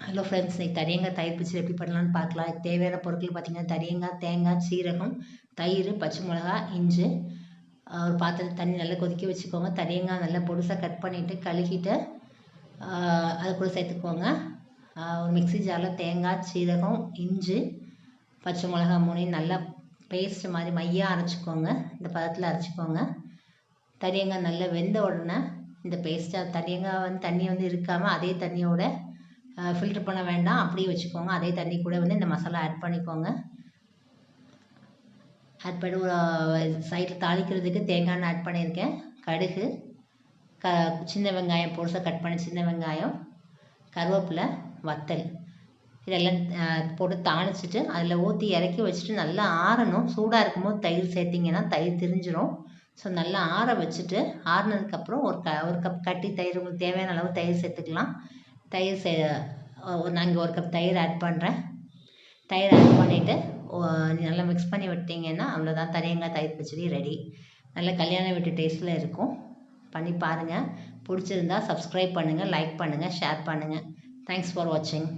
Hello friends, இன்னைக்கு தடியங்காய் தயிர் பச்சடி எப்படி பண்ணலான்னு பார்க்கலாம். இதுக்கு தேவையான பொருட்கள் பார்த்தீங்கன்னா தடியங்காய், தேங்காய், சீரகம், தயிர், பச்சை மிளகா, இஞ்சி. ஒரு பாத்திரத்தில் தண்ணி நல்லா கொதிக்க வச்சுக்கோங்க. தடியங்காய் நல்லா பொடுசாக கட் பண்ணிவிட்டு கழுகிட்டு அது கூட சேர்த்துக்கோங்க. ஒரு மிக்ஸி ஜாரில் தேங்காய், சீரகம், இஞ்சி, பச்சை மிளகா மூணையும் நல்லா பேஸ்ட் மாதிரி மையாக அரைச்சிக்கோங்க. இந்த பதத்தில் அரைச்சிக்கோங்க. தடியங்காய் நல்லா வெந்த உடனே இந்த பேஸ்ட்டாக தடியங்காய் தண்ணி இருக்காமல் அதே தண்ணியோட ஃபில்ட்ரு பண்ண வேண்டாம், அப்படியே வச்சுக்கோங்க. அதே தண்ணி கூட இந்த மசாலா ஆட் பண்ணிக்கோங்க. ஆட் பண்ணி ஒரு சைடில் தாளிக்கிறதுக்கு தேங்காய் எண்ணெய் ஆட் பண்ணியிருக்கேன். கடுகு, சின்ன வெங்காயம் பொருசாக கட் பண்ணி சின்ன வெங்காயம், கருவேப்பிலை, வத்தல் இதெல்லாம் போட்டு தாளிச்சிட்டு அதில் ஊற்றி இறக்கி வச்சுட்டு நல்லா ஆறணும். சூடாக இருக்கும்போது தயிர் சேர்த்திங்கன்னா தயிர் திரிஞ்சிரும். ஸோ நல்லா ஆற வச்சுட்டு ஆறினதுக்கப்புறம் ஒரு கப் கட்டி தயிர் உங்களுக்கு தேவையான அளவு தயிர் சேர்த்துக்கலாம். நான் இங்கே ஒரு கப் தயிர் ஆட் பண்ணுறேன். தயிர் ஆட் பண்ணிவிட்டு நல்லா மிக்ஸ் பண்ணி விட்டிங்கன்னா அவ்வளோதான், தடியங்காய் தயிர் பச்சடி ரெடி. நல்ல கல்யாண வீட்டு டேஸ்ட்டில் இருக்கும். பண்ணி பாருங்கள். பிடிச்சிருந்தா சப்ஸ்கிரைப் பண்ணுங்கள், லைக் பண்ணுங்கள், ஷேர் பண்ணுங்கள். தேங்க்ஸ் ஃபார் வாட்சிங்.